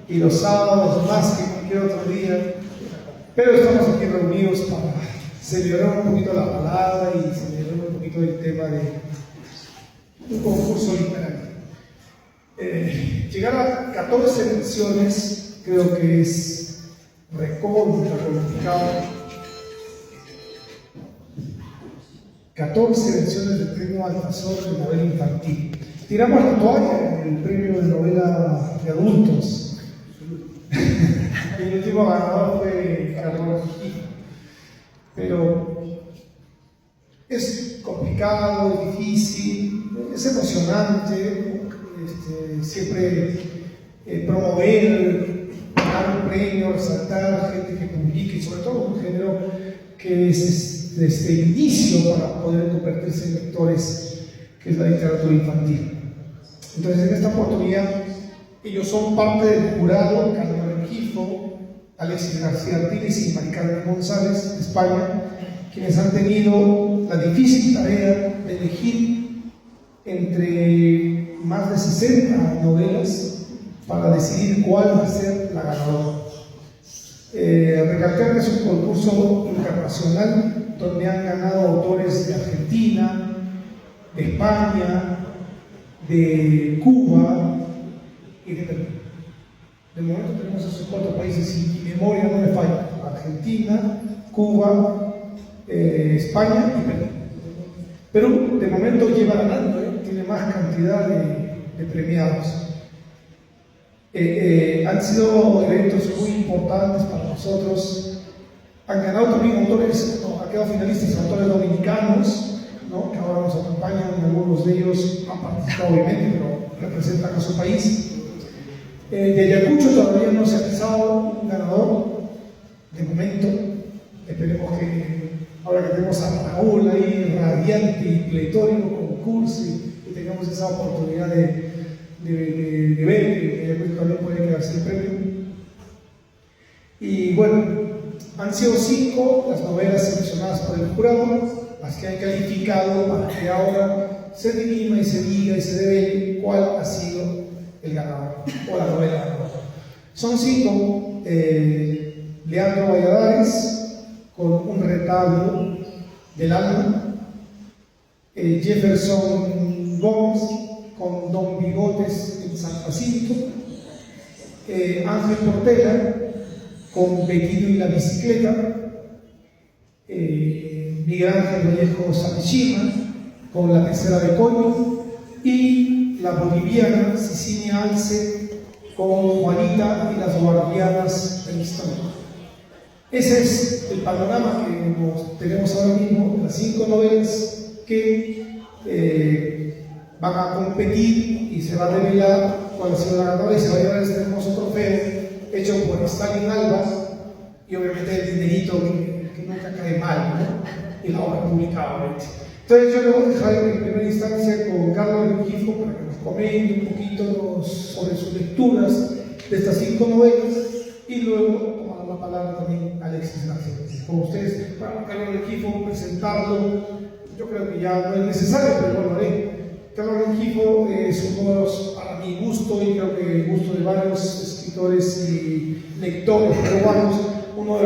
y los sábados más que cualquier otro día, pero estamos aquí reunidos para celebrar un poquito la palabra y celebrar un poquito el tema de un concurso literario. Llegar a 14 menciones creo que es recontra complicado. 14 menciones del premio Altazor de novela infantil. Tiramos la toalla en el premio de novela de adultos. El último ganador fue Carlos Gil. Pero es complicado, es difícil, es emocionante, siempre promover, dar un premio, resaltar gente que publique, y sobre todo un género que es desde el inicio para poder convertirse en lectores, que es la literatura infantil. Entonces, en esta oportunidad, ellos son parte del jurado, Carlos Rengifo, Alexis García Artiles y Mari Carmen González, de España, quienes han tenido la difícil tarea de elegir entre más de 60 novelas para decidir cuál va a ser la ganadora. Recalcar que es un concurso internacional donde han ganado autores de Argentina, de España, de Cuba y de Perú. De momento tenemos esos 4 países y mi memoria no me falla: Argentina, Cuba, España y Perú. Perú de momento lleva ganando, tiene más cantidad de premiados. Han sido eventos muy importantes para nosotros. Han ganado también autores, han quedado finalistas autores dominicanos, ¿no?, que ahora nos acompañan. Algunos de ellos han participado obviamente, pero representan a su país. De Ayacucho todavía no se ha pisado un ganador de momento. Esperemos que ahora que tenemos a Raúl ahí radiante y pletórico concurso y tengamos esa oportunidad de ver que Ayacucho también puede quedarse el premio. Y bueno, han sido 5 las novelas seleccionadas por el jurado, las que han calificado para que ahora se dirima y se diga y se devele cuál ha sido el ganador o la novela ganadora. Son 5: Leandro Valladares con Un retablo del alma, Jefferson Gómez con Don Bigotes en San Jacinto, Ángel Portela con Bequino y la bicicleta, Miguel Ángel Vallejo Samishima con La tercera de Coño, y la boliviana Cecilia Alce con Juanita y las guardianas del historia. Ese es el panorama que tenemos ahora mismo, las 5 novelas que van a competir, y se va a revelar cuál ha sido la ganadora y se va a llevar este hermoso trofeo hecho por Stalin Alba, y obviamente el dinerito que nunca cae mal, ¿no?, y la obra publicada, obviamente. Entonces yo le voy a dejar en primera instancia con Carlos Rengifo para que nos comente un poquito sobre sus lecturas de estas 5 novelas, y luego tomar la palabra también Alexis García. Con ustedes, para Carlos Rengifo, presentarlo, yo creo que ya no es necesario, pero bueno, lo haré. Carlos Rengifo es uno de los, para mi gusto, y creo que el gusto de varios escritores y lectores peruanos, uno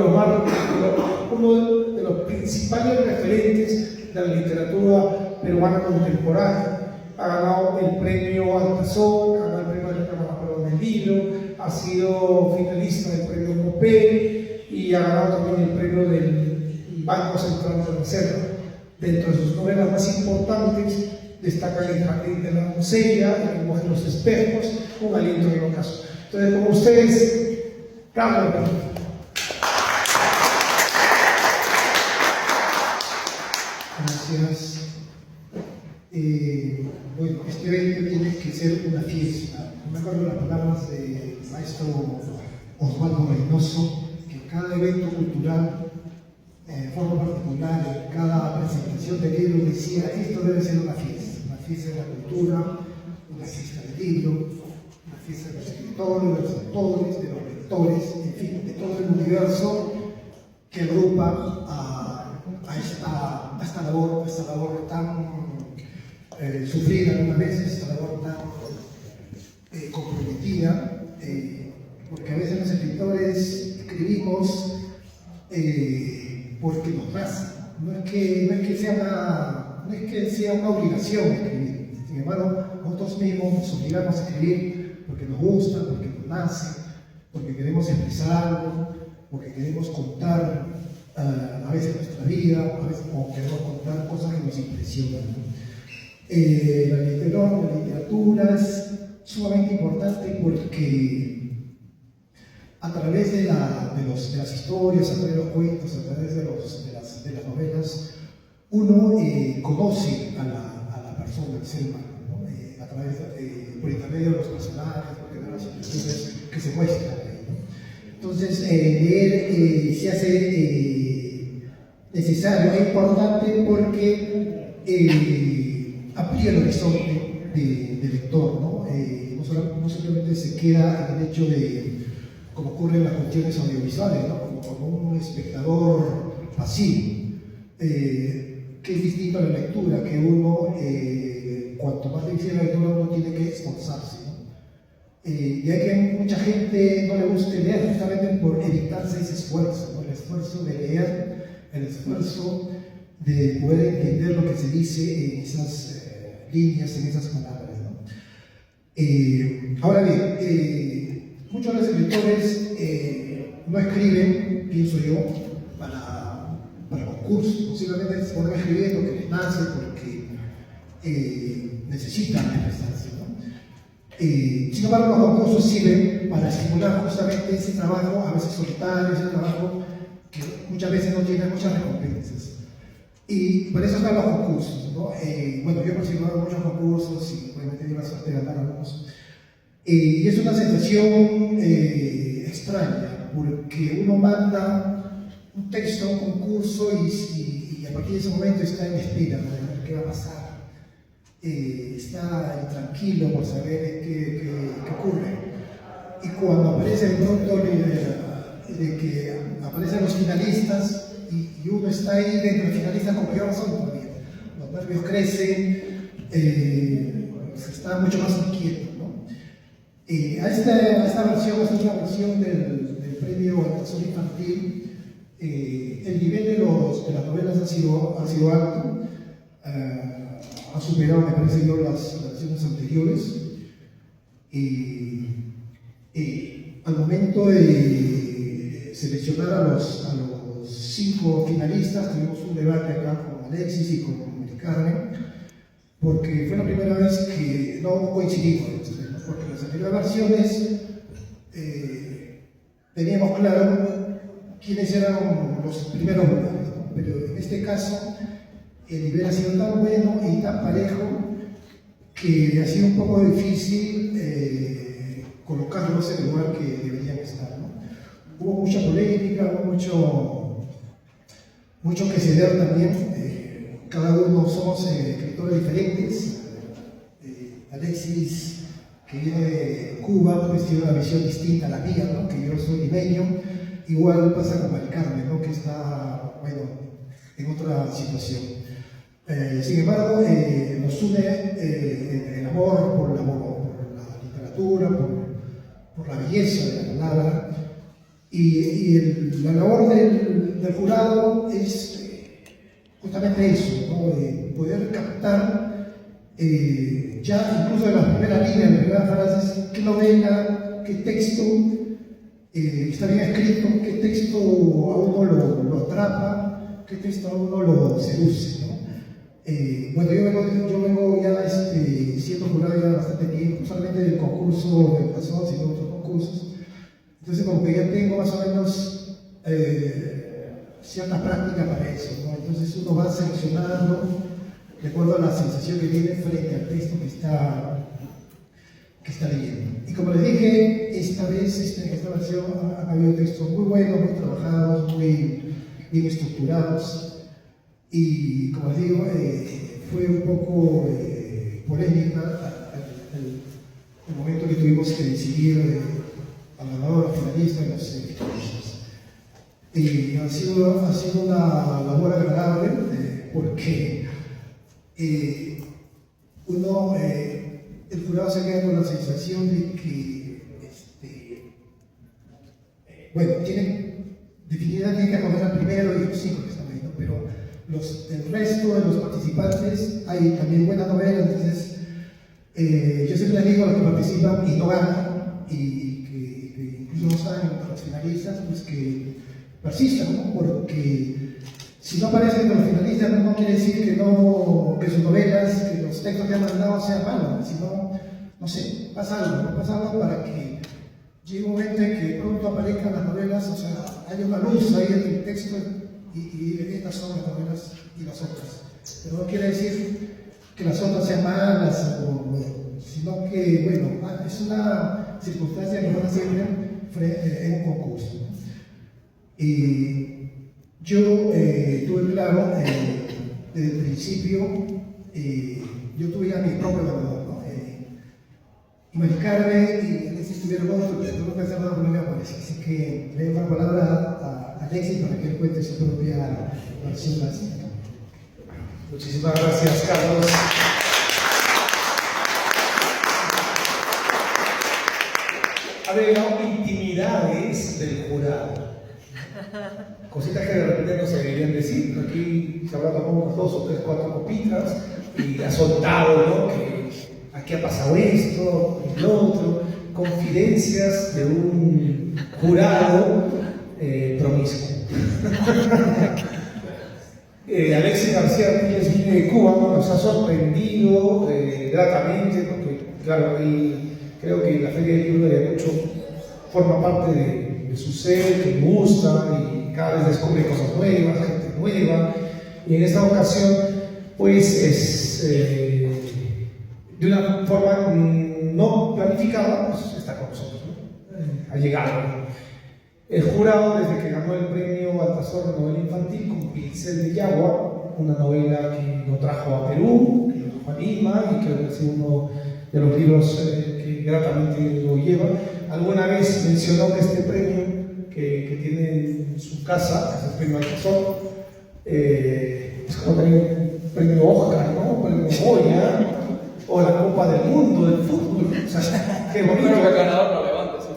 de los principales referentes de la literatura peruana contemporánea. Ha ganado el premio Altazor, ha ganado el premio de la Cámara Peruana del Libro, ha sido finalista del premio Copé y ha ganado también el premio del Banco Central de Reserva. Dentro de sus novelas más importantes destacan El jardín de la doncella, El lenguaje de los espejos, Un aliento del ocaso. Entonces, con ustedes, Carlos Rengifo. Gracias. Bueno, este evento tiene que ser una fiesta. Me acuerdo las palabras del maestro Osvaldo Reynoso, que cada evento cultural, en forma particular, en cada presentación de libro, decía: esto debe ser una fiesta de la cultura, una fiesta del libro, una fiesta de los escritores, de los autores, de los lectores, en fin, de todo el universo que agrupa a esta labor tan sufrida algunas veces, esta labor tan comprometida por escribimos porque nos nace. No es que sea una obligación escribir. Sin embargo, nosotros mismos nos obligamos a escribir porque nos gusta, porque nos nace, porque queremos expresar algo, porque queremos contar a veces nuestra vida, a veces o queremos contar cosas que nos impresionan, ¿no? La literatura es sumamente importante porque a través de las historias, a través de los cuentos, a través de las novelas, uno conoce a la persona, al ser humano, ¿no? Por intermedio de los personajes, por de las situaciones que se muestran ahí, ¿no? Entonces, leer se hace necesario, es importante porque amplía el horizonte del lector, ¿no? No simplemente se queda en el hecho de, como ocurre en las cuestiones audiovisuales, ¿no? como un espectador pasivo, que es distinto a la lectura, que uno, cuanto más difícil la lectura, uno tiene que esforzarse, ¿no? Y hay que mucha gente no le gusta leer justamente por evitarse ese esfuerzo, ¿no? El esfuerzo de leer, el esfuerzo de poder entender lo que se dice en esas líneas, en esas palabras, ¿no? Ahora bien, muchos de los escritores no escriben, pienso yo, para concursos. Posiblemente ponen a escribir porque les nace, porque necesitan expresarse, ¿no? Sin embargo, los concursos sirven para estimular justamente ese trabajo, a veces solitario, ese trabajo que muchas veces no tiene muchas recompensas. Y por eso están los concursos, ¿no? Bueno, yo he participado en muchos concursos y obviamente tuve la suerte de ganar algunos. Y es una sensación extraña, porque uno manda un texto a un concurso y a partir de ese momento está en espera de ver qué va a pasar. Está intranquilo por saber qué ocurre. Y cuando aparece de pronto de que aparecen los finalistas y uno está ahí dentro del finalista con mayor razón todavía. Los nervios crecen, se está mucho más inquieto, ¿no? A esta versión, esta es la versión del premio al tesoro infantil. El nivel de las novelas ha sido alto, ha superado, me parece yo, las versiones anteriores. Al momento de seleccionar a los 5 finalistas, tuvimos un debate acá con Alexis y con Mari Carmen, porque fue la primera vez que no coincidimos, porque las anteriores versiones teníamos claro quiénes eran los primeros lugares, ¿no? Pero en este caso el nivel ha sido tan bueno y tan parejo que ha sido un poco difícil colocarlos en el lugar que deberían estar, ¿no? Hubo mucha polémica, hubo mucho que ceder también. Cada uno somos escritores diferentes. Alexis, que viene de Cuba, pues tiene una visión distinta a la mía, ¿no? Que yo soy limeño. Igual pasa con Mari Carmen, ¿no? Que está, bueno, en otra situación. Sin embargo, nos une el amor por la literatura, por la belleza de la palabra. Y la labor del jurado es justamente eso, ¿no? Poder captar ya incluso en las primeras líneas, en las primeras frases, qué novela, qué texto está bien escrito, qué texto a uno lo atrapa, qué texto a uno lo seduce, ¿no? Bueno, yo vengo ya siendo jurado ya bastante tiempo, no solamente del concurso del pasado, sino de otros concursos. Entonces, como que ya tengo más o menos cierta práctica para eso, ¿no? Entonces uno va seleccionando de acuerdo a la sensación que tiene frente al texto que está leyendo. Y como les dije, esta vez, en esta versión, han habido textos muy buenos, muy trabajados, muy bien estructurados. Y como les digo, fue un poco polémica el momento que tuvimos que decidir al ganador, finalista y los finalistas. Y ha sido una labor agradable porque el jurado se queda con la sensación de que, bueno, tienen definitivamente tiene que acordar al primero y los 5 que están ahí, ¿no? Pero el resto de los participantes hay también buenas novelas, entonces yo siempre les digo a los que participan y no ganan, y que incluso no saben los finalistas, pues que persistan, ¿no? Porque si no aparecen los finalistas no quiere decir que sus novelas, que los textos que han mandado sean malos, sino, no sé, pasa algo, ¿no? Pasa algo para que llegue un momento en que pronto aparezcan las novelas, o sea, haya una luz ahí en el texto y estas son las novelas y las otras. Pero no quiere decir que las otras sean malas, sino que, bueno, es una circunstancia que van siempre en un concurso, ¿no? Yo tuve claro, desde el principio, yo tuve ya mi propio evaluador, ¿no? Y Mari Carmen y Alexis tuvieron otro, pero tuve que hacer una problema por eso. Así que le doy la palabra a Alexis para que él cuente su propia versión básica. Muchísimas gracias, Carlos. Ha llegado intimidades del jurado. Cositas que de repente no se deberían decir. Aquí se habrá tomado unas 2 o 3, 4 copitas y ha soltado, ¿no? Que aquí ha pasado esto, lo otro. Confidencias de un jurado promiscuo. Alexis García Artiles viene de Cuba, ¿no? Nos ha sorprendido gratamente, porque, claro, creo que la Feria del Libro de Ayacucho forma parte de su ser, que le gusta y cada vez descubre cosas nuevas, gente nueva. Y en esta ocasión, pues, es de una forma no planificada, pues está con nosotros, ¿no? Ha llegado. El jurado, desde que ganó el premio Altazor de novela infantil con Pincel de Yagua, una novela que lo trajo a Perú, que lo trajo a Lima y creo que es uno de los libros que gratamente lo lleva, alguna vez mencionó que este premio que tiene en su casa, que es el premio Altazor, es como también un premio Oscar, ¿no? Un premio Goya, o la Copa del Mundo del fútbol. O sea, qué bonito. Pero que el ganador lo levante, sí.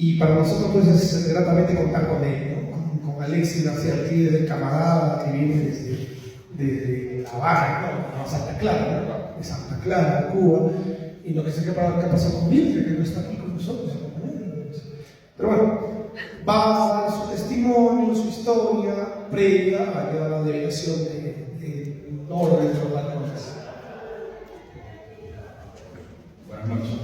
Y para nosotros pues es gratamente contar con él, ¿no? Con Alexis García Artiles, el camarada que viene desde La Habana, ¿no? Santa Clara, ¿no? De Santa Clara, Cuba, y lo que sé que ha pasado con Virgen, que no está aquí con nosotros. Pero bueno, va a dar su testimonio, su historia previa a la delegación de orden de los balcones. Buenas noches.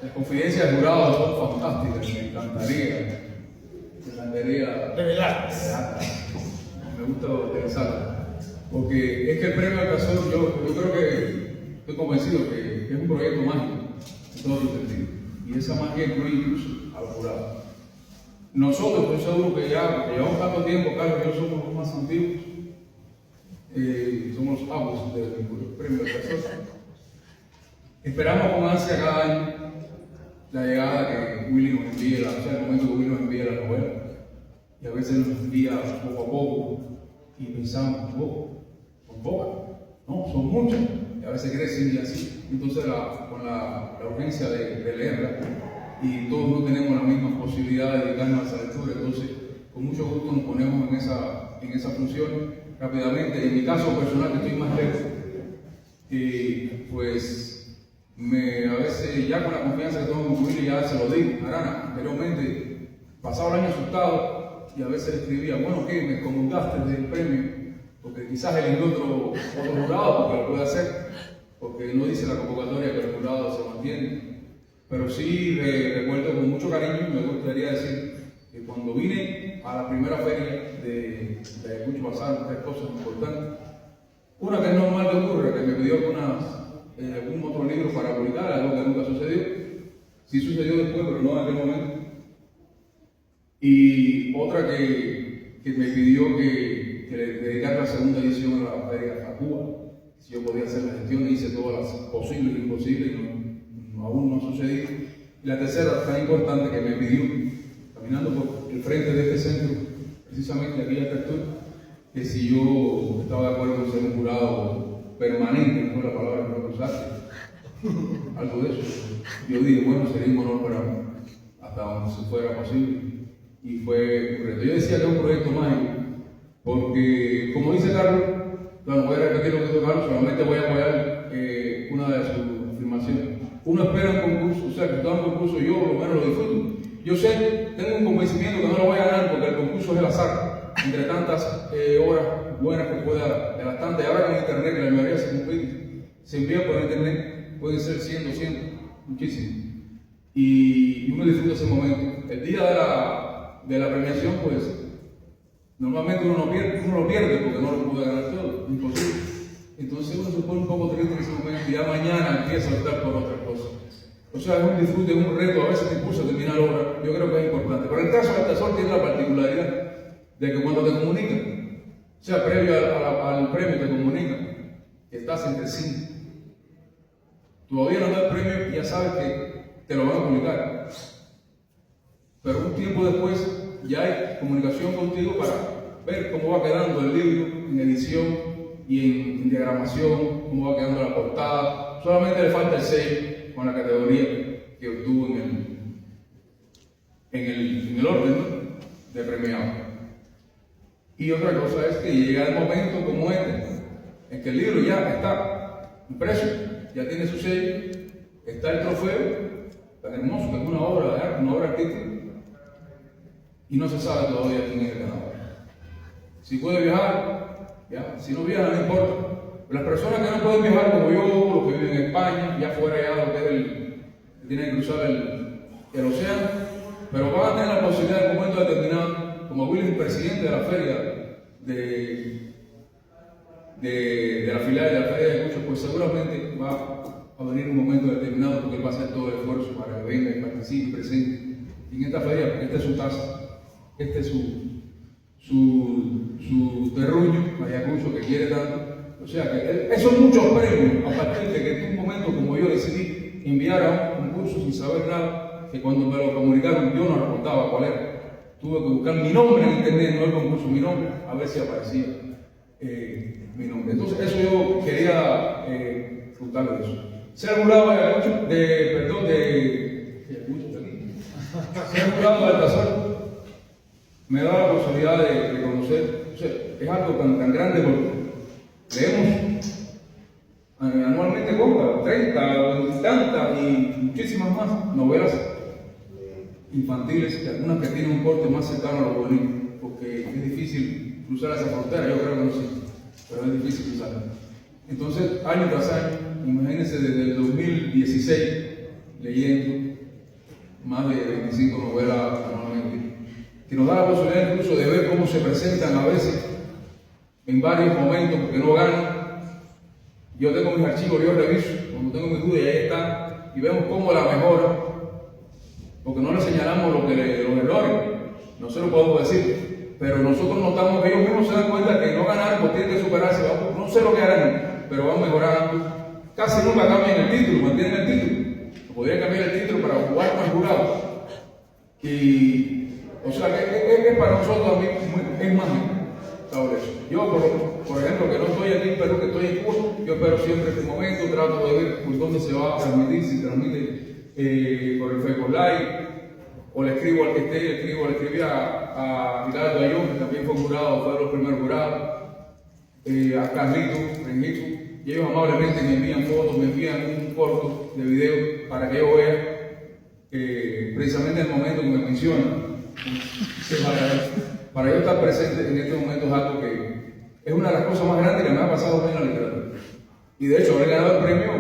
Las confidencias del jurado son fantásticas, me encantaría Revelarlas. Me gusta utilizarlas, porque es que el premio Altazor, yo creo que estoy convencido que es un proyecto mágico en todos los sentidos, y esa magia incluye incluso al jurado. Nosotros, estoy seguro que ya llevamos tanto tiempo, Carlos y yo somos los más antiguos, somos los amos del premio Altazor. Esperamos con ansia cada año la llegada que Willy nos envíe, el momento que Willy nos envíe la novela, y a veces nos envía poco a poco y pensamos, son pocas, no, son muchas, y a veces crecen y así. Entonces con la urgencia de leerla, y todos no tenemos la misma posibilidad de dedicarnos a esa lectura, entonces con mucho gusto nos ponemos en esa función rápidamente. En mi caso personal, que estoy más lejos, pues a veces ya con la confianza que tengo con Willy ya se lo digo. Arana, anteriormente pasaba el año asustado y a veces escribía, bueno, ¿qué? Me comentaste del premio, porque quizás eligió otro jurado, porque lo puede hacer, porque no dice la convocatoria que el jurado se mantiene. Pero sí recuerdo con mucho cariño, me gustaría decir que cuando vine a la primera feria de Ayacucho pasaron 3 cosas importantes. Una que es normal que ocurre, que me pidió algún otro libro para publicar, algo que nunca sucedió. Sí sucedió después, pero no en aquel momento. Y otra que me pidió que le dedicara la segunda edición a la feria a Cuba. Si yo podía hacer la gestión, hice todas las posibles e imposibles, y aún no ha sucedido. Y la tercera, tan importante, que me pidió, caminando por el frente de este centro, precisamente aquí en Apertura, que si yo estaba de acuerdo con ser un jurado permanente, no fue la palabra que no usaste, algo de eso. Yo dije, bueno, sería un honor para mí, hasta donde se fuera posible. Y fue un reto. Yo decía que es un proyecto mágico, porque, como dice Carlos, bueno, voy a repetir lo que dijo Carlos, solamente voy a apoyar una de sus afirmaciones. Uno espera un concurso, o sea, que todo un concurso yo por lo menos lo disfruto. Yo sé, tengo un convencimiento que no lo voy a ganar porque el concurso es el azar, entre tantas horas buenas que pueda, de bastante. Ahora con internet, que la mayoría se envía por internet, pueden ser 100, 200, muchísimo. Y uno disfruta ese momento. El día de la premiación, pues, normalmente uno lo pierde porque no lo puede ganar todo, imposible. Entonces uno se pone un poco triste en ese momento y ya mañana empieza a optar por otras cosas. O sea, es un disfrute, es un reto, a veces te impulsa a terminar la obra, yo creo que es importante. Pero el caso del Tesoro tiene la particularidad de que cuando te comunican, o sea, previo al premio te comunican que estás entre 5. Todavía no da el premio y ya sabes que te lo van a publicar. Pero un tiempo después ya hay comunicación contigo para ver cómo va quedando el libro en edición y en diagramación, cómo va quedando la portada. Solamente le falta el sello con la categoría que obtuvo en el orden, ¿no?, de premiado. Y otra cosa es que llega el momento como este, en que el libro ya está impreso, ya tiene su sello, está el trofeo, tan hermoso, que es una obra de arte, una obra artística, y no se sabe todavía quién es el ganador. Si puede viajar, ya, si no viaja, no importa. Las personas que no pueden viajar como yo, los que viven en España, ya fuera ya lo que es tienen que cruzar el océano, pero van a tener la posibilidad en un momento determinado, como William, presidente de la feria de la filial de la feria de Cucho, pues seguramente va a venir un momento determinado porque él va a hacer todo el esfuerzo para que venga y participe y presente en esta feria, porque esta es su casa, este es su terruño, Ayacucho, que quiere tanto. O sea que esos muchos premios, a partir de que en un momento como yo decidí enviar a un concurso sin saber nada, que cuando me lo comunicaron yo no recordaba cuál era. Tuve que buscar mi nombre en internet, no el concurso, mi nombre, a ver si aparecía mi nombre. Entonces eso yo quería disfrutar de eso. Ser jurado de Ayacucho, ser jurado del Tesoro, me da la posibilidad de conocer, o sea, es algo tan grande porque leemos anualmente 30, tantas y muchísimas más novelas infantiles, algunas que tienen un corte más cercano a lo juvenil, porque es difícil cruzar esa frontera, yo creo que no sé, pero es difícil cruzarla. Entonces, año tras año, imagínense desde el 2016 leyendo más de 25 novelas anualmente, que nos da la posibilidad incluso de ver cómo se presentan a veces en varios momentos, porque no ganan. Yo tengo mis archivos, yo reviso, cuando tengo mis dudas y ahí están, y vemos cómo la mejora, porque no le señalamos los errores, no se lo podemos decir, pero nosotros notamos que ellos mismos se dan cuenta que no ganaron, pues tienen que superarse, no sé lo que harán, pero van mejorando. Casi nunca cambian el título, mantienen el título. Podrían cambiar el título para jugar con el jurado. Y, o sea, que para nosotros también es mágico. Yo, por ejemplo, que no estoy aquí en Perú, que estoy en Cuba, yo espero siempre este momento, trato de ver por dónde se va a transmitir, si transmite por el Facebook Live, o le escribo al que esté, le escribí a Ricardo Ayón, que también fue jurado, fue de los primeros jurados, a Carlito, Rengito, y ellos amablemente me envían fotos, me envían un corto de video para que yo vea precisamente el momento que me mencionan. Para yo estar presente en este momento es algo que es una de las cosas más grandes que me ha pasado en la literatura. Y de hecho, haber ganado el premio,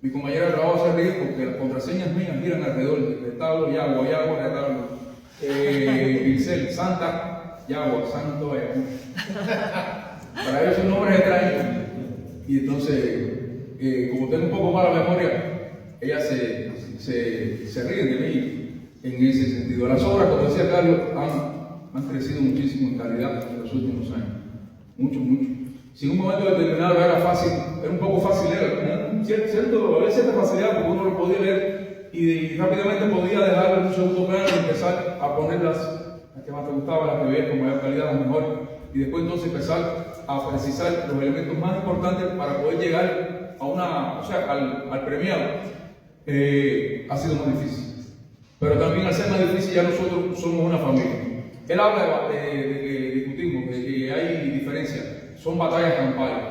mi compañera de trabajo se ríe porque las contraseñas mías giran alrededor de retablo, Yagua, retablo, pincel, Santa, Yagua, Santo, Ayacucho. Para ellos son nombres extraños. Y entonces, como tengo un poco mala memoria, ellas se ríen de mí en ese sentido. Las obras, como decía Carlos, han crecido muchísimo en calidad en los últimos años. Mucho. Si en un momento determinado era fácil, era un poco fácil leer, había cierta facilidad porque uno lo podía leer y rápidamente podía dejarlo en un segundo plano y empezar a poner las que más te gustaban, las que veías con mayor calidad, las mejores, y después entonces empezar a precisar los elementos más importantes para poder llegar a al premiado, ha sido muy difícil. Pero también al ser más difícil ya nosotros somos una familia. Él habla de que discutimos, de que hay diferencias, son batallas campales,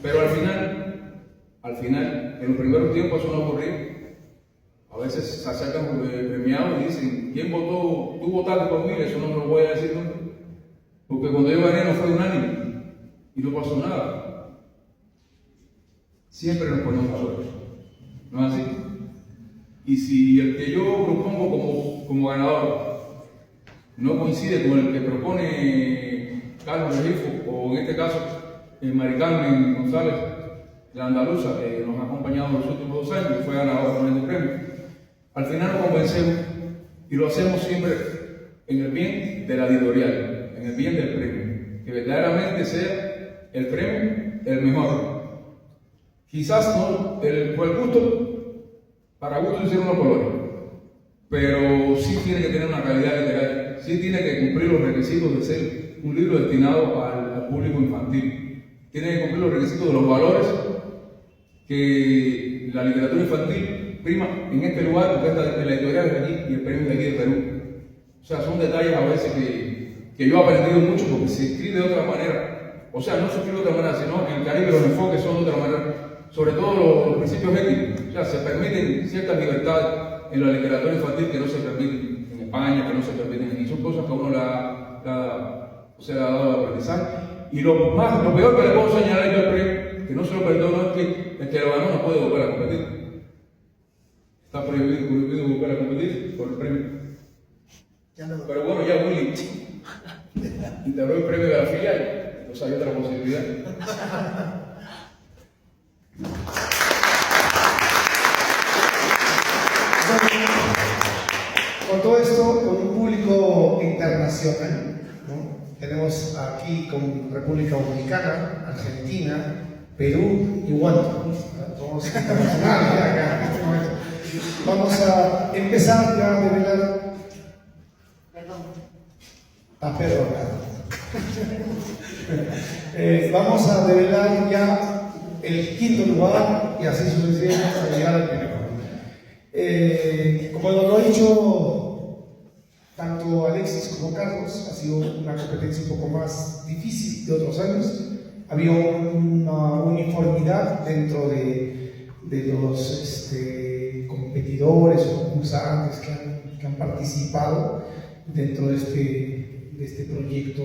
pero al final, en los primeros tiempos eso no ocurrió. A veces se acercan premiados y dicen, ¿quién votó? Tú votaste por mí, eso no me lo voy a decir nunca. Porque cuando yo gané no fue unánime y no pasó nada. Siempre nos ponemos nosotros, ¿no es así? Y si el que yo propongo como ganador no coincide con el que propone Carlos Regifo, o en este caso Mari Carmen González, la andaluza, que nos ha acompañado en los últimos 2 años, que fue ganadora con el premio, al final nos convencemos y lo hacemos siempre en el bien de la editorial, en el bien del premio, que verdaderamente sea el premio el mejor. Quizás no, por el gusto, para gusto hicieron unos colores, pero sí tiene que tener una calidad literaria, sí tiene que cumplir los requisitos de ser un libro destinado al público infantil, tiene que cumplir los requisitos de los valores que la literatura infantil prima en este lugar, porque esta de la editorial es de aquí y el premio es de aquí de Perú. O sea, son detalles a veces que yo he aprendido mucho porque se escribe de otra manera. O sea, no se escribe de otra manera, sino en el Caribe los enfoques son de otra manera. Sobre todo los principios éticos. O sea, se permiten ciertas libertades en la literatura infantil que no se permiten en España, que no se permiten aquí. Son cosas que a uno le ha dado de aprendizaje. Y lo peor que le puedo señalar yo al premio, que no se lo perdono, es que el que lo ganó no puede volver a competir. Está prohibido volver a competir por el premio. Pero bueno, ya Willy integró el premio de la filial, entonces hay otra posibilidad. Con todo esto, con un público internacional, ¿no? Tenemos aquí con República Dominicana, Argentina, Perú y Guatemala. Somos internacionales acá en este momento. Vamos a empezar ya a develar. Vamos a develar ya el 5.º lugar y así sucesivamente hasta llegar al primero. Como lo ha dicho tanto Alexis como Carlos, ha sido una competencia un poco más difícil de otros años. Había una uniformidad dentro de los competidores o concursantes que han participado dentro de este proyecto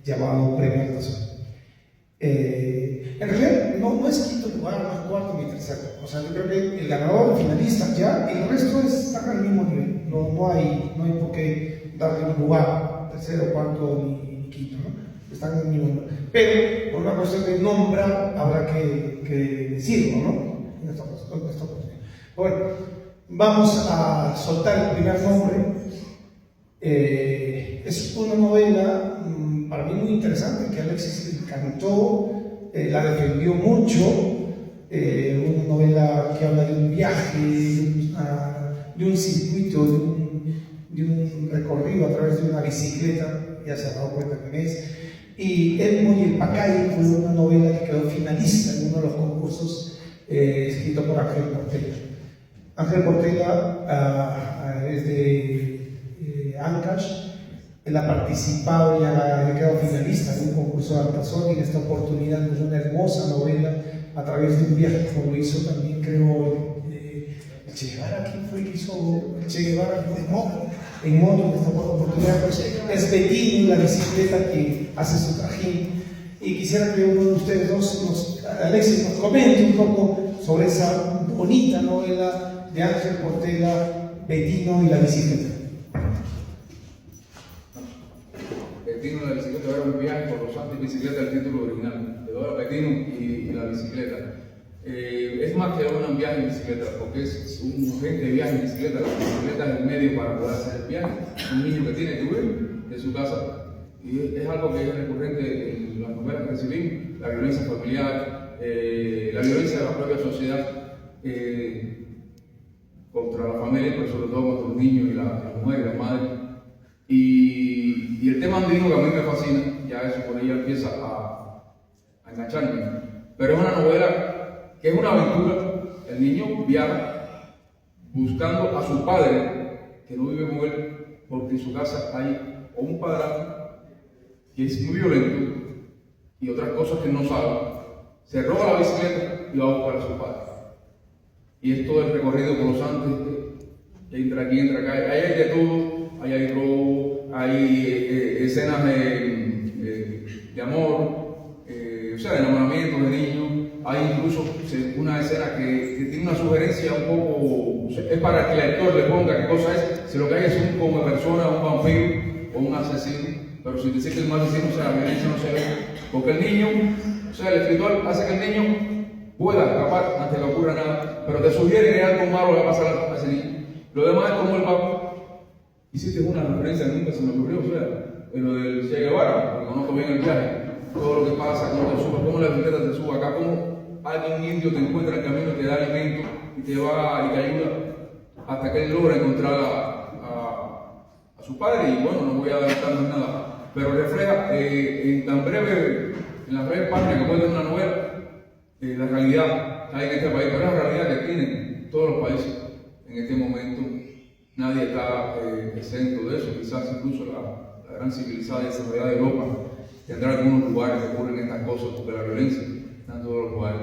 llamado Premio Nacional. En realidad no es 5.º lugar, no es 4.º ni 3.º. O sea, yo creo que el ganador, el finalista ya, el resto está al mismo nivel. No hay por qué darle un lugar, 3.º, 4.º ni 5.º, ¿no? Están en el mismo nivel. Pero por una cuestión de nombrar habrá que decirlo, ¿no? En esta ocasión. Bueno, vamos a soltar el primer nombre. Es una novela para mí muy interesante que Alexis encantó, la defendió mucho. Una novela que habla de un viaje, de un circuito, de un recorrido a través de una bicicleta, ya se ha dado cuenta que es. Y Edmond y el Pacay fue una novela que quedó finalista en uno de los concursos escrito por Ángel Portela. Ángel Portela es de Ancash. Él ha participado y ha quedado finalista en un concurso de adaptación y en esta oportunidad con una hermosa novela a través de un viaje como lo hizo también creo el Che Guevara. ¿Quién fue el que hizo el Che Guevara en moto en esta oportunidad? Pues es Bettino, la bicicleta que hace su trajín. Y quisiera que uno de ustedes dos, Alexis, nos comente un poco sobre esa bonita novela de Ángel Portela, Bettino y la bicicleta. Bettino y la bicicleta era un viaje por los Andes y bicicleta, el título original, de Dora Bettino y la bicicleta. Es más que un viaje en bicicleta, porque es un gente de viaje en bicicleta. La bicicleta es el medio para poder hacer el viaje. Un niño que tiene que huir de su casa. Y es algo que es recurrente en las novelas que recibimos: la violencia familiar, la violencia de la propia sociedad contra la familia, pero sobre todo contra los niños y las mujeres y las madres. Y el tema andino que a mí me fascina, ya eso por ahí empieza engancharme. Pero es una novela que es una aventura. El niño viaja buscando a su padre, que no vive con él, porque en su casa hay un padrastro que es muy violento y otras cosas que él no sabe. Se roba la bicicleta y va a buscar a su padre. Y es todo el recorrido por los Andes, entra aquí, entra acá, ahí hay de todo, ahí hay robo, hay escenas de amor, o sea, de enamoramiento de niños, hay incluso una escena que tiene una sugerencia un poco, o sea, es para que el lector le ponga qué cosa es, si lo que hay es un come persona, un vampiro o un asesino, pero sin decir que el mal asesino, o sea, la violencia no se ve, porque el niño, o sea, el escritor hace que el niño pueda escapar antes de que ocurra nada, pero te sugiere que algo malo le va a pasar a ese niño. Lo demás es como el va. Hiciste una referencia que nunca se me ocurrió, o sea, en lo del Che Guevara, porque conozco bien el viaje, todo lo que pasa, cómo te subas, cómo la bicicleta te suba acá, cómo alguien indio te encuentra en el camino, te da alimento y te va y te ayuda hasta que él logra encontrar a su padre. Y bueno, no voy a adelantarnos nada, pero refleja en las breves páginas que cuenta una novela la realidad que hay en este país, pero es la realidad que tienen todos los países en este momento. Nadie está exento de eso. Quizás incluso la gran civilizada y desarrollada de Europa tendrá algunos lugares que ocurren estas cosas, porque la violencia está en todos los lugares.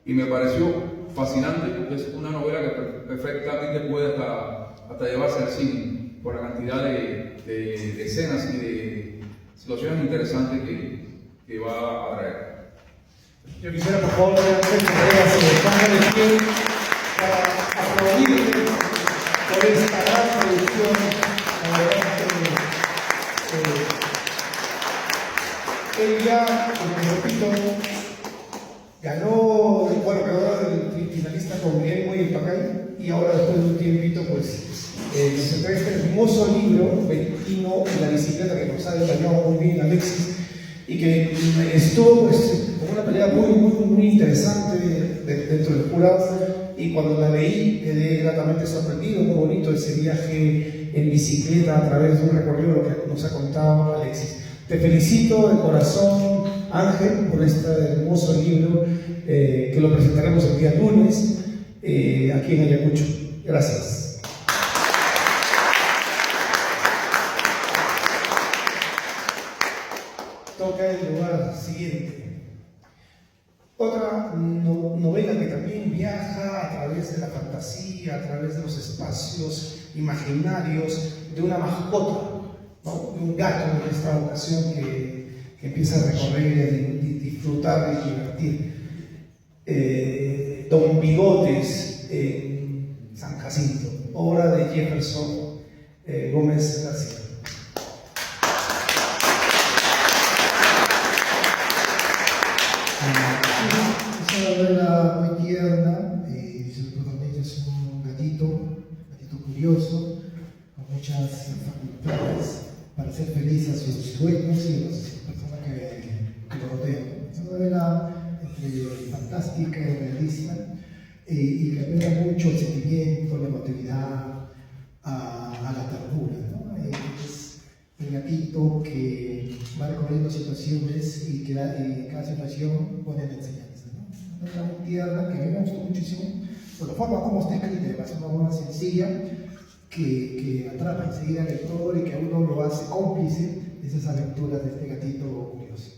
Y me pareció fascinante, porque es una novela que perfectamente puede hasta llevarse al cine por la cantidad de escenas y de situaciones interesantes que va a traer. Yo quisiera, por favor, que se pongan de pie para aplaudir por esta gran producción. La verdad que él ya, como repito, ganó el finalista con Guillermo y Pacay, y ahora después de un tiempito, pues nos entrega este hermoso libro, Ventino y la bicicleta, que nos ha detallado muy bien Alexis, y que estuvo pues con una pelea muy interesante dentro del jurado, y cuando la leí quedé gratamente sorprendido. Muy bonito ese viaje en bicicleta a través de un recorrido que nos ha contado Alexis. Te felicito de corazón, Ángel, por este hermoso libro que lo presentaremos el día lunes aquí en Ayacucho. Gracias. Toca el lugar siguiente. Otra novela que también viaja a través de la fantasía, a través de los espacios imaginarios de una mascota, ¿no? De un gato en esta ocasión que empieza a recorrer y disfrutar y divertir. Don Bigotes en San Jacinto, obra de Jefferson Gómez García. Es una novela muy tierna, su protagonista es un gatito curioso, con muchas facultades para hacer feliz a sus dueños y a las personas que lo rodean. Es una novela entre fantástica y realista, y que apela mucho al sentimiento, la emotividad, a la ternura, ¿no? Es el gatito que va recorriendo situaciones y que cada situación pone la enseñanza, ¿no? Una muy tierna que me gustó muchísimo por la forma como está escrita. Es una obra sencilla que atrapa enseguida al lector y que a uno lo hace cómplice de esas aventuras de este gatito curioso.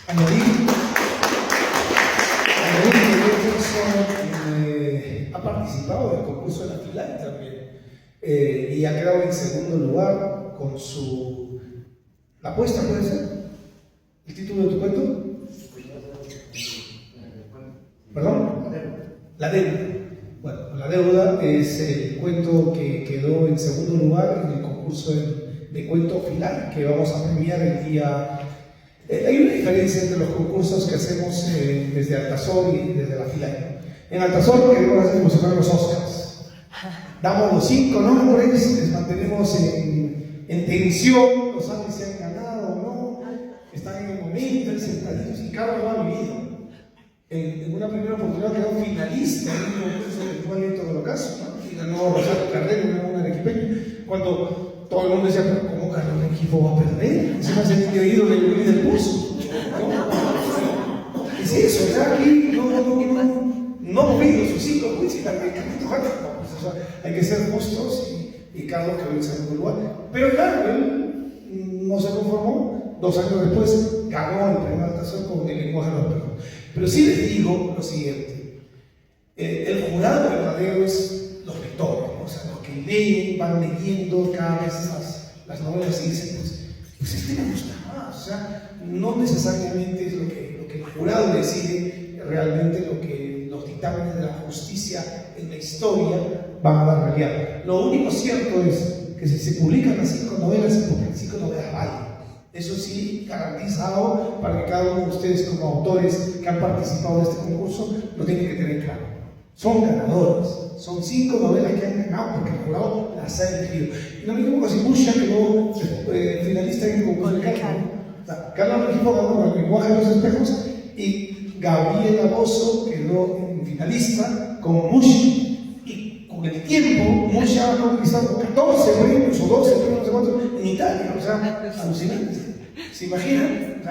Añadir que Jefferson ha participado del concurso de la FILAI también, y ha quedado en segundo lugar con su... ¿La apuesta puede ser? ¿El título de tu cuento? ¿Perdón? La deuda. Bueno, La deuda es el cuento que quedó en segundo lugar en el concurso de cuento FILAI, que vamos a premiar el día... hay una diferencia entre los concursos que hacemos desde Altazor y desde la FILAI. En Altazor queremos hacer como si fueran los Oscars. Damos los 5 nombres, les mantenemos en tensión, los saben si han ganado o no, están en el momento, sentaditos, y cada uno ha vivido. En una primera oportunidad quedó finalista en un concurso del Juan Héctor de Locaso, ¿no? Y ganó Rosario Carrero, una arequipeña, cuando todo el mundo decía, pero ¿cómo ganó un equipo va a perder? Encima se había ido del Luis del Pozo. Es eso, ya aquí no movido sus hijos, pues, hay que ser justos y cada uno que ve en segundo lugar. Pero claro, él no se conformó, 2 años después ganó el premio Altazor con el lenguaje de los espejos. Pero sí les digo lo siguiente, el jurado verdadero es los lectores, ¿no? O sea, los que leen, van leyendo cada vez las novelas y dicen, pues este me gusta más. O sea, no necesariamente es lo que el jurado decide, realmente lo que los dictámenes de la justicia en la historia van a dar realidad. Lo único cierto es que si se publican las 5 novelas, es porque las 5 novelas valen. Eso sí, garantizado para que cada uno de ustedes como autores que han participado de este concurso lo tienen que tener claro. Son ganadoras, son 5 novelas que han ganado porque el jurado las ha elegido. Y lo mismo con Musha quedó finalista en el concurso de Carlos Regifo ganó con el lenguaje de los espejos y Gabriela Bozo quedó en finalista con Musha. Y con el tiempo, Musha ha conquistado 14 premios o 12 premios, no sé cuántos, en Italia. O sea, alucinante. ¿Se imaginan?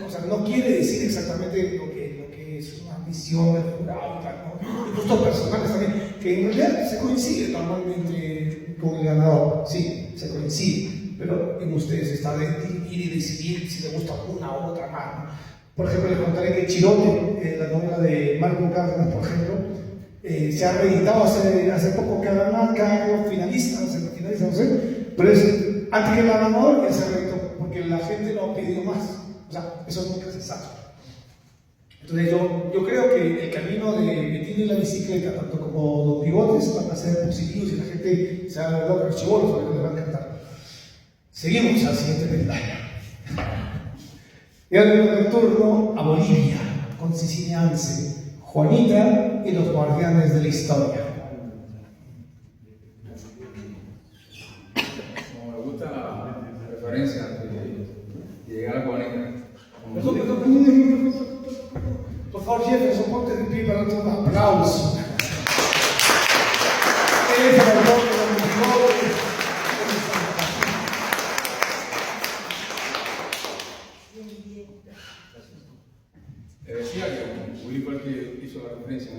O sea, no quiere decir exactamente lo que es una misión del jurado y tal, ¿no? Y gustos personales también, que en realidad se coincide normalmente con el ganador. Sí, se coincide, pero en ustedes está de dirigir y decidir si les gusta una u otra más, ¿no? Por ejemplo, les contaré que Chirote, la novela de Marco Cárdenas, por ejemplo, se ha reeditado hace poco, cada año finalista, no sé, pero antes que el ganador ya se reeditó, porque la gente lo ha pedido más. O sea, eso es muy necesario. Entonces yo creo que el camino de Betín y la bicicleta, tanto como Don Bigotes, van a ser positivos y la gente se va a dar los chibolos, porque les va a encantar. Seguimos al siguiente peldaño. Y ahora le doy el turno a Bolivia, con Cecilia Anse, Juanita y los guardianes de la historia. Como me gusta la referencia de llegar a Juanita. Por favor, Jefferson, ponte de pie para otro aplauso. Es el autor de los Bigotes. Decía que Willy fue el que hizo la referencia, yo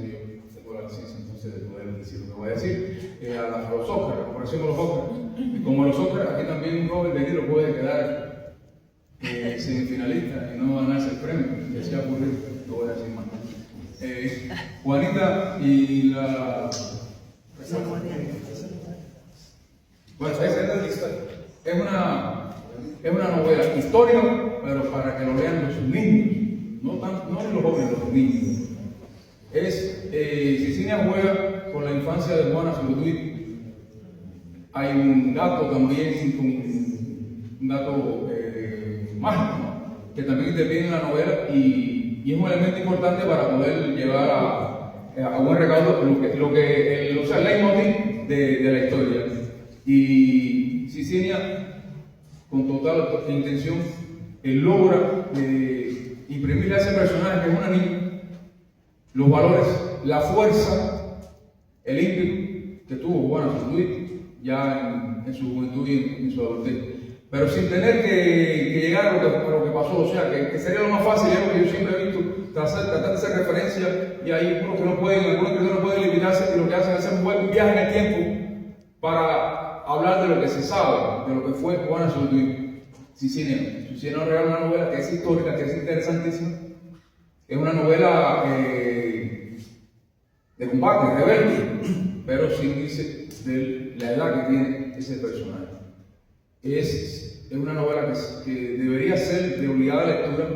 tengo la ciencia entonces de poder decir lo que voy a decir, a los Oscars, la comparación con los Oscars. Y como los Oscars, aquí también un joven de Niro puede quedar semifinalista y no ganarse el premio, que sea ocurrido, lo voy a decir más. Juanita y la... Bueno, es una novela histórica, pero para que lo lean los niños. No los jóvenes, los niños. Cecilia juega con la infancia de Juana Zurduy. Hay un dato también, un dato mágico, ¿no? Que también interviene en la novela y es un elemento importante para poder llevar a buen recaudo el leitmotiv de la historia. Y Cecilia, con total intención, logra imprimirle a ese personaje que es una niña los valores, la fuerza, el ímpetu que tuvo Juana Zurduy ya en su juventud y en su adultez, pero sin tener que llegar a lo que pasó. O sea, que sería lo más fácil, es lo que yo siempre he visto, tratar de hacer referencia, y hay algunos que no pueden limitarse, y lo que hacen es hacer un viaje en el tiempo para hablar de lo que se sabe, de lo que fue Juana Zurduy. Cecilia nos regala una novela que es histórica, que es interesantísima. Es una novela de combate, rebelde, pero sin irse de la edad que tiene ese personaje. Es una novela que debería ser de obligada lectura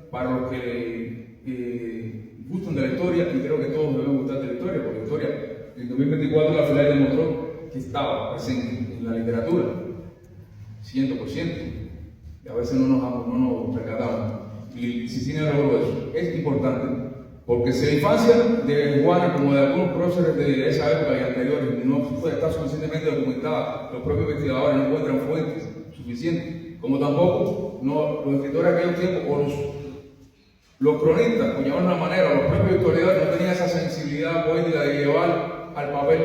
para los que gustan de la historia, y creo que todos debemos gustar de la historia, porque la historia, en 2024 la FELAI demostró que estaba presente en la literatura, 100%. Y a veces no nos percatamos. Y Cecilia logró eso. Es importante, porque si la infancia de Juana, como de algunos próceres de esa época y anteriores, no puede estar suficientemente documentada, los propios investigadores no encuentran fuentes suficientes, como tampoco los escritores de aquellos tiempos o los cronistas, por llamarlo de una manera, los propios historiadores no tenían esa sensibilidad poética de llevar al papel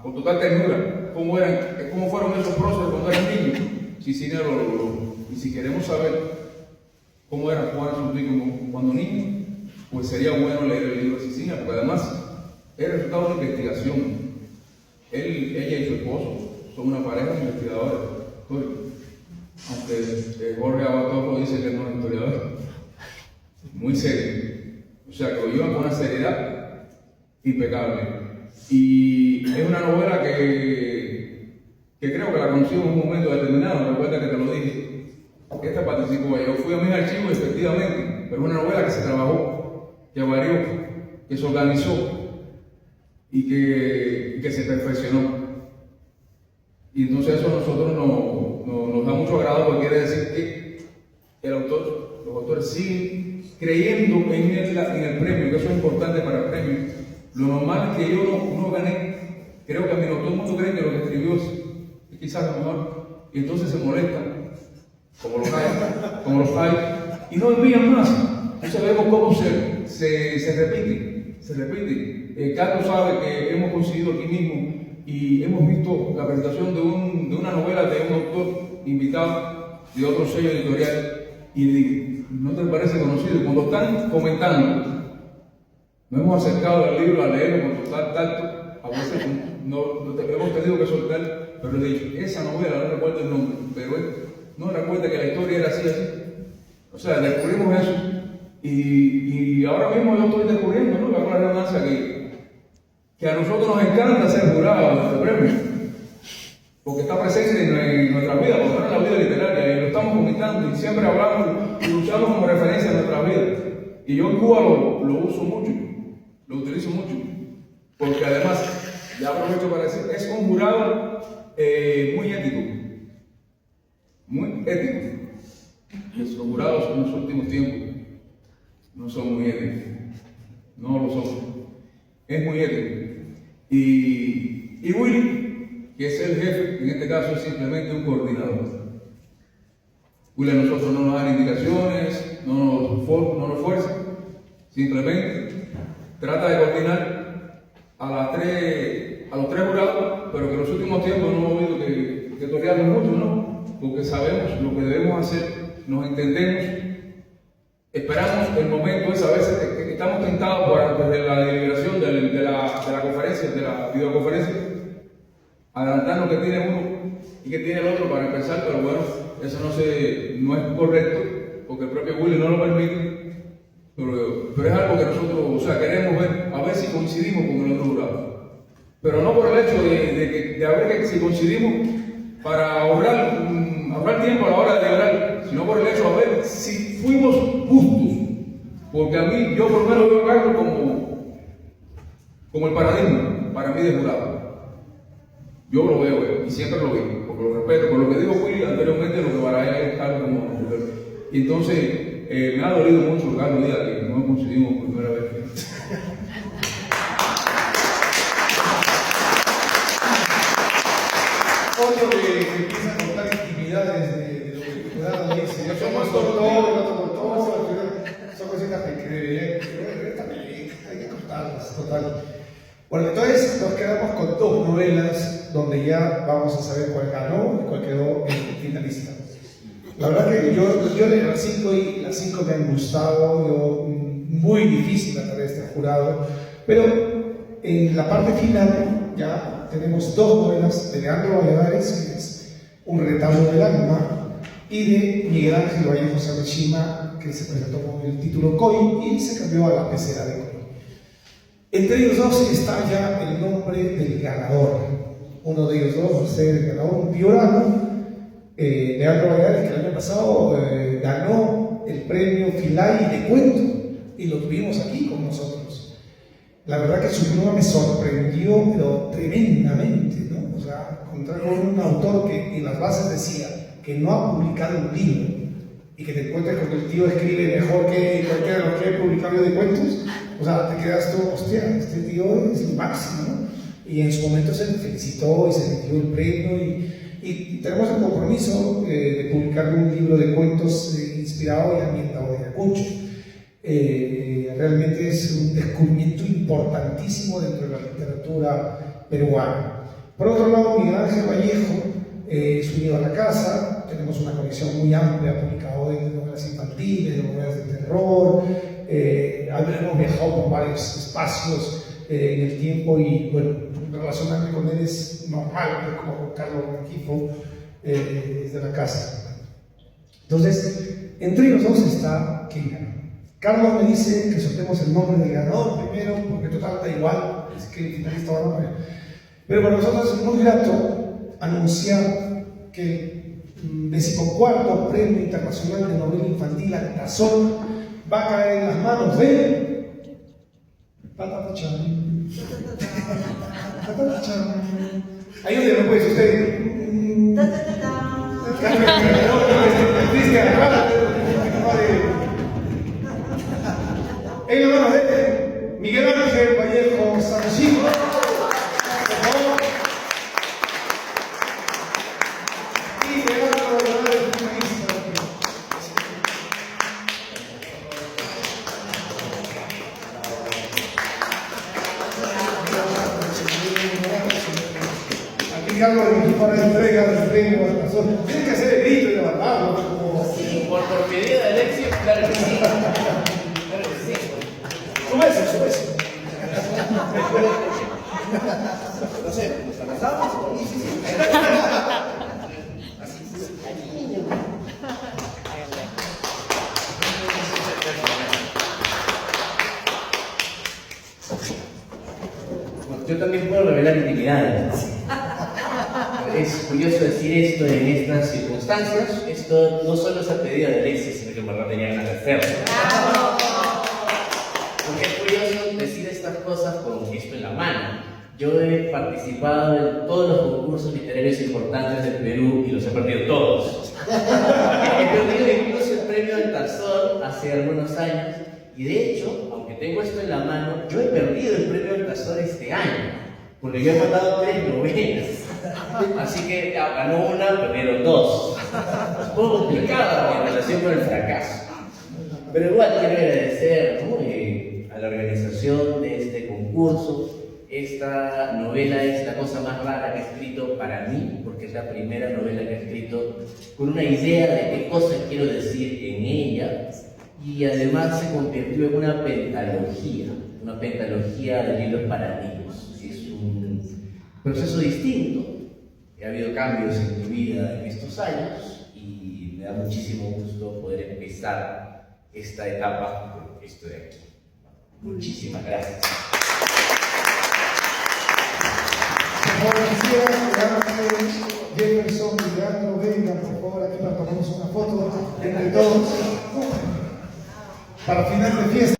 con total ternura cómo fueron esos próceres cuando eran niños. Cecilia lo logró. Y si queremos saber cómo era Juan Surtí cuando niño, pues sería bueno leer el libro de Sicilia, porque además es el resultado de una investigación. Ella y su esposo son una pareja de investigadores. Aunque Jorge Abatojo dice que no es historiador, muy serio. O sea, que lo llevan con una seriedad impecable. Y es una novela que creo que la conocí en un momento determinado. Recuerda que te lo dije. Esta participó. Yo fui a mis archivos, efectivamente, pero es una novela que se trabajó, que varió, que se organizó y que se perfeccionó. Y entonces eso a nosotros nos da mucho agrado, porque quiere decir que los autores siguen creyendo en el premio, que eso es importante para el premio. Lo normal es que yo no gané. Creo que a mí no todo el mundo cree que lo que escribió es quizás lo mejor, y entonces se molestan, como los hay, y no envían más. Entonces vemos cómo se repite. Carlos sabe que hemos conseguido aquí mismo y hemos visto la presentación de una novela de un autor invitado de otro sello editorial, y ¿no te parece conocido? Y cuando están comentando, nos hemos acercado al libro a leerlo con total tacto. A veces hemos tenido que soltar, pero he dicho, esa novela, no recuerdo el nombre, pero no recuerda que la historia era así. O sea, descubrimos eso, y ahora mismo yo estoy descubriendo, ¿no? La redundancia, que a nosotros nos encanta ser jurados de premios, porque está presente en nuestra vida, porque no en la vida literaria, y lo estamos comentando, y siempre hablamos y usamos como referencia a nuestra vida. Y yo en Cuba lo uso mucho, lo utilizo mucho, porque además, ya aprovecho para decir, es un jurado muy ético. Los jurados en los últimos tiempos no son muy éticos, no lo son, es muy ético. Y Willy, que es el jefe, en este caso es simplemente un coordinador. Willy a nosotros no nos da indicaciones, no nos fuerza, simplemente trata de coordinar a los tres jurados, pero que en los últimos tiempos no hemos oído que toreamos mucho, ¿no? Porque sabemos lo que debemos hacer, nos entendemos, esperamos el momento ese, a veces que estamos tentados desde la deliberación de la conferencia, de la videoconferencia, adelantar lo que tiene uno y que tiene el otro para empezar, pero bueno, eso no es correcto, porque el propio Willy no lo permite, pero es algo que nosotros, queremos ver, a ver si coincidimos con el otro jurado. Pero no por el hecho de ver que si coincidimos para ahorrar tiempo a la hora de deliberar, sino por el hecho de ver si fuimos justos. Porque a mí, yo por lo menos veo a Carlos como el paradigma para mí de jurado. Yo lo veo, y siempre lo veo, porque lo respeto. Por lo que dijo Willy anteriormente, lo que para él es Carlos como jurado. Y entonces, me ha dolido mucho, Carlos Díaz, que no coincidimos por primera vez. Otro que empieza a contar intimidades de lo que el jurado dice. Yo somos todo, son cositas que deberían, hay que contarlas, total. Bueno, entonces nos quedamos con dos novelas donde ya vamos a saber cuál ganó y cuál quedó en finalista. La verdad que yo leí las 5 y las 5 me han gustado, muy difícil a través de este jurado, pero en la parte final ya tenemos dos novelas de Leandro Valladares, que es Un retablo del alma, y de Miguel Ángel Vallejo Sameshima, que se presentó con el título Coy y se cambió a La pecera de Coy. Entre ellos dos está ya el nombre del ganador. Uno de ellos dos va a ser el ganador, un piorano, Leandro Valladares, que el año pasado ganó el premio Filay de cuento y lo tuvimos aquí con nosotros. La verdad que su pluma me sorprendió, pero tremendamente, ¿no? O sea, encontrar con un autor que en las bases decía que no ha publicado un libro y que te encuentres con que el tío escribe mejor que cualquiera de los que he publicado de cuentos. O sea, te quedas tú, hostia, este tío es el máximo, ¿no? Y en su momento se le felicitó y se le dio el premio y tenemos el compromiso de publicar un libro de cuentos inspirado y ambientado de Ayacucho. Realmente es un descubrimiento importantísimo dentro de la literatura peruana. Por otro lado, Miguel Ángel Vallejo es unido a la casa, tenemos una colección muy amplia, publicado de novelas infantiles, de novelas de terror, hemos viajado por varios espacios en el tiempo y bueno, relacionarme con él es normal, pues, como Carlos Rengifo es de la casa. Entonces, entre nosotros está quién ganó. Carlos me dice que soltemos el nombre del ganador primero, porque total da igual, es que el finalista va a nombre. Pero para nosotros es muy grato anunciar que el 14º Premio Internacional de Novela Infantil Altazor va a caer en las manos de Patatachan. Patatachan. Ayúdenme pues ustedes. En la mano de Miguel Ángel Vallejo Sanchín. Y le vamos a donar el finalista. Aquí Carlos para la entrega del premio a la zona. Tienen que hacer el grito y levantarlo. Por pedido de Alexis, claro que sí. Claro que sí. Súbese. No sé, ¿nos abrazamos? Sí. Bueno, yo también puedo revelar intimidades. Es curioso decir esto en estas circunstancias. Esto no solo es a pedido de Alexis, sino que en verdad tenía ganas de hacerlo. Porque es curioso decir estas cosas con esto en la mano. Yo he participado en todos los concursos literarios importantes del Perú y los he perdido todos. He perdido incluso el premio Altazor hace algunos años. Y de hecho, aunque tengo esto en la mano, yo he perdido el premio Altazor este año. Porque yo he mandado 3 novelas. Así que ganó una, perdieron 2. Es un poco complicado en relación con el fracaso. Pero igual quiero agradecer, ¿no? A la organización de este concurso. Esta novela es la cosa más rara que he escrito para mí, porque es la primera novela que he escrito con una idea de qué cosas quiero decir en ella. Y además se convirtió en una pentalogía de libros para niños. Es un proceso distinto. Ha habido cambios en mi vida en estos años y me da muchísimo gusto poder empezar esta etapa con esto de aquí. Muchísimas gracias. Por favor, quisiera que Jefferson y Leandro vengan, por favor, aquí para tomarnos una foto entre todos para final de fiesta.